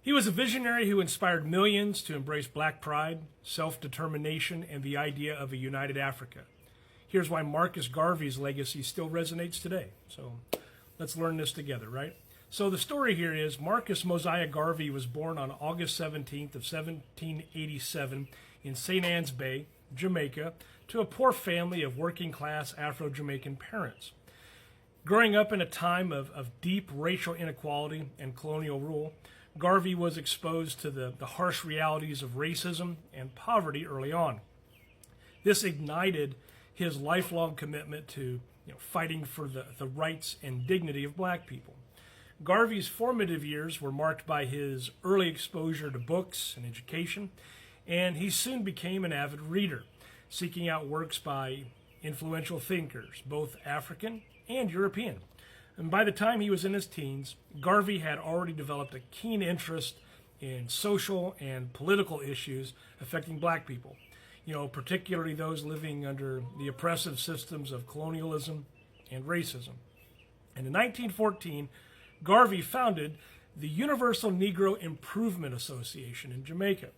He was a visionary who inspired millions to embrace black pride, self-determination, and the idea of a united Africa. Here's why Marcus Garvey's legacy still resonates today. So let's learn this together, right? So the story here is Marcus Mosiah Garvey was born on August 17th of 1787 in St. Ann's Bay, Jamaica, to a poor family of working-class Afro-Jamaican parents. Growing up in a time of deep racial inequality and colonial rule, Garvey was exposed to the harsh realities of racism and poverty early on. This ignited his lifelong commitment to fighting for the rights and dignity of black people. Garvey's formative years were marked by his early exposure to books and education, and he soon became an avid reader, seeking out works by influential thinkers, both African and European. And by the time he was in his teens, Garvey had already developed a keen interest in social and political issues affecting black people, particularly those living under the oppressive systems of colonialism and racism. And in 1914, Garvey founded the Universal Negro Improvement Association in Jamaica.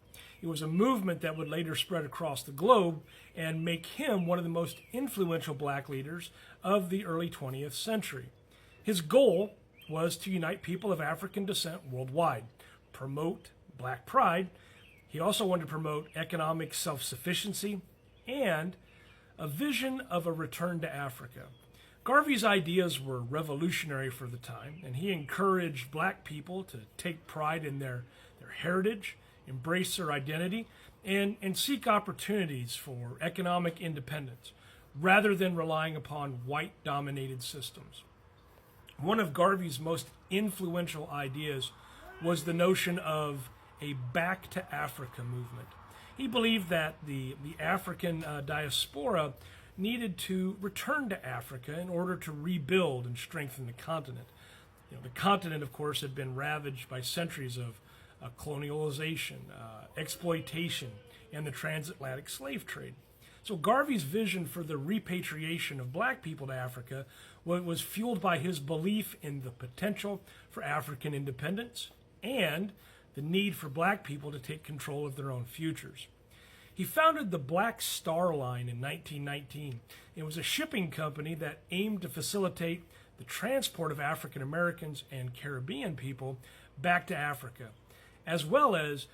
It was a movement that would later spread across the globe and make him one of the most influential black leaders of the early 20th century. His goal was to unite people of African descent worldwide, promote black pride. He also wanted to promote economic self-sufficiency and a vision of a return to Africa. Garvey's ideas were revolutionary for the time, and he encouraged black people to take pride in their heritage, embrace their identity, and seek opportunities for economic independence, rather than relying upon white-dominated systems. One of Garvey's most influential ideas was the notion of a Back to Africa movement. He believed that the African diaspora needed to return to Africa in order to rebuild and strengthen the continent. The continent, of course, had been ravaged by centuries of colonialization, exploitation, and the transatlantic slave trade. So Garvey's vision for the repatriation of black people to Africa was fueled by his belief in the potential for African independence and the need for black people to take control of their own futures. He founded the Black Star Line in 1919. It was a shipping company that aimed to facilitate the transport of African Americans and Caribbean people back to Africa, as well as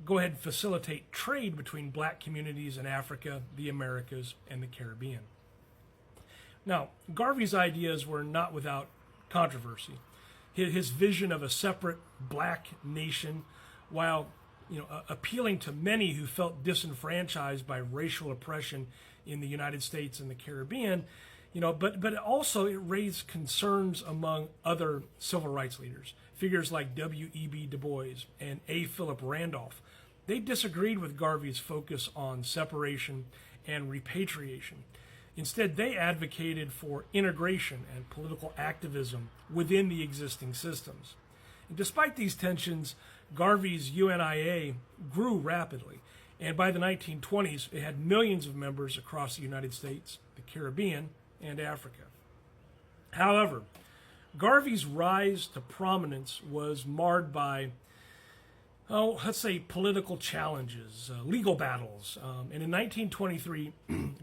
go ahead and facilitate trade between black communities in Africa, the Americas, and the Caribbean. Now, Garvey's ideas were not without controversy. His vision of a separate black nation, while appealing to many who felt disenfranchised by racial oppression in the United States and the Caribbean, but also it raised concerns among other civil rights leaders. Figures like W.E.B. Du Bois and A. Philip Randolph. They disagreed with Garvey's focus on separation and repatriation. Instead, they advocated for integration and political activism within the existing systems. And despite these tensions, Garvey's UNIA grew rapidly, and by the 1920s, it had millions of members across the United States, the Caribbean, and Africa. However, Garvey's rise to prominence was marred by, let's say, political challenges, legal battles. And in 1923,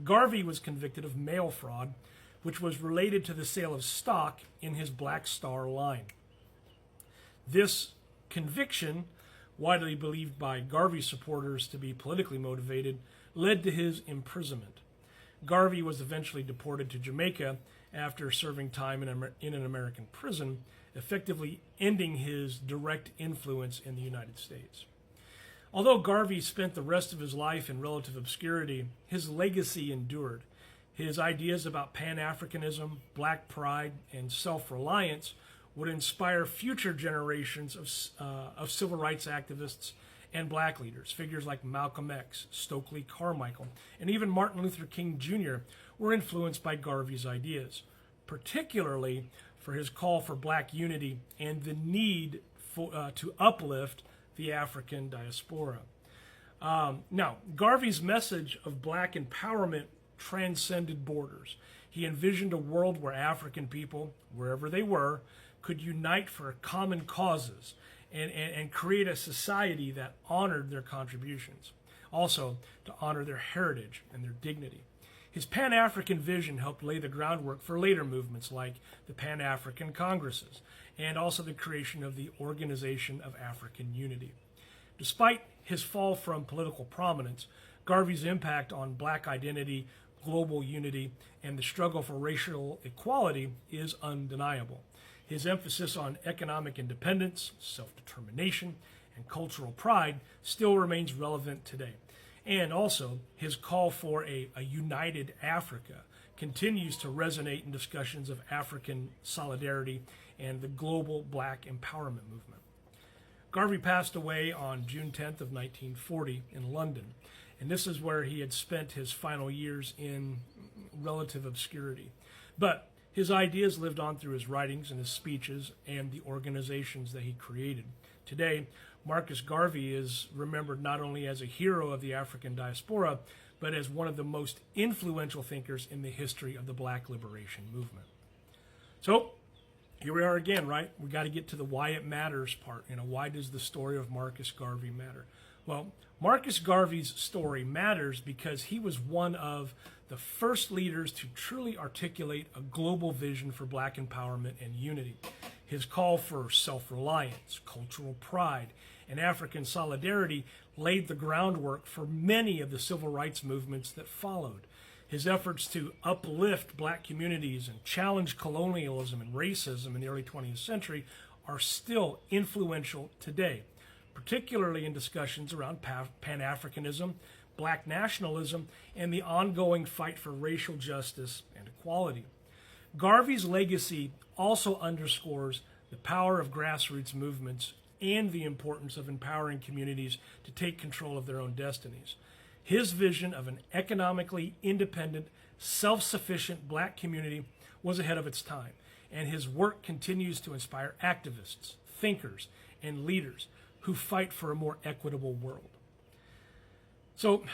Garvey was convicted of mail fraud, which was related to the sale of stock in his Black Star Line. This conviction, widely believed by Garvey supporters to be politically motivated, led to his imprisonment. Garvey was eventually deported to Jamaica after serving time in an American prison, effectively ending his direct influence in the United States. Although Garvey spent the rest of his life in relative obscurity, his legacy endured. His ideas about Pan-Africanism, black pride, and self-reliance would inspire future generations of civil rights activists and black leaders. Figures like Malcolm X, Stokely Carmichael, and even Martin Luther King Jr. were influenced by Garvey's ideas, particularly for his call for black unity and the need to uplift the African diaspora. Now, Garvey's message of black empowerment transcended borders. He envisioned a world where African people, wherever they were, could unite for common causes and create a society that honored their contributions. Also, to honor their heritage and their dignity. His Pan-African vision helped lay the groundwork for later movements like the Pan-African Congresses and also the creation of the Organization of African Unity. Despite his fall from political prominence, Garvey's impact on black identity, global unity, and the struggle for racial equality is undeniable. His emphasis on economic independence, self-determination, and cultural pride still remains relevant today. And also, his call for a united Africa continues to resonate in discussions of African solidarity and the global black empowerment movement. Garvey passed away on June 10th of 1940 in London, and this is where he had spent his final years in relative obscurity. But his ideas lived on through his writings and his speeches and the organizations that he created. Today, Marcus Garvey is remembered not only as a hero of the African diaspora, but as one of the most influential thinkers in the history of the black liberation movement. So, here we are again, right? We got to get to the why it matters part. Why does the story of Marcus Garvey matter? Well, Marcus Garvey's story matters because he was one of the first leaders to truly articulate a global vision for black empowerment and unity. His call for self-reliance, cultural pride, and African solidarity laid the groundwork for many of the civil rights movements that followed. His efforts to uplift black communities and challenge colonialism and racism in the early 20th century are still influential today, particularly in discussions around Pan-Africanism, black nationalism, and the ongoing fight for racial justice and equality. Garvey's legacy also underscores the power of grassroots movements and the importance of empowering communities to take control of their own destinies. His vision of an economically independent, self-sufficient black community was ahead of its time, and his work continues to inspire activists, thinkers, and leaders who fight for a more equitable world. So,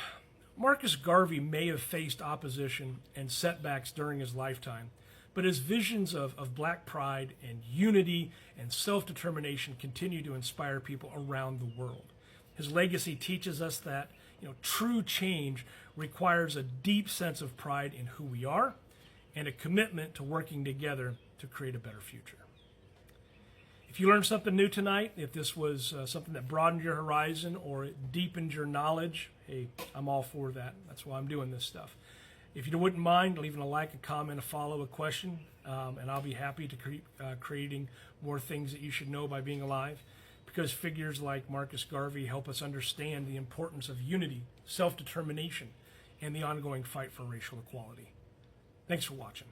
Marcus Garvey may have faced opposition and setbacks during his lifetime, but his visions of black pride and unity and self-determination continue to inspire people around the world. His legacy teaches us that true change requires a deep sense of pride in who we are and a commitment to working together to create a better future. If you learned something new tonight, if this was something that broadened your horizon or it deepened your knowledge, hey, I'm all for that. That's why I'm doing this stuff. If you wouldn't mind leaving a like, a comment, a follow, a question, and I'll be happy to creating more things that you should know by being alive, because figures like Marcus Garvey help us understand the importance of unity, self-determination, and the ongoing fight for racial equality. Thanks for watching.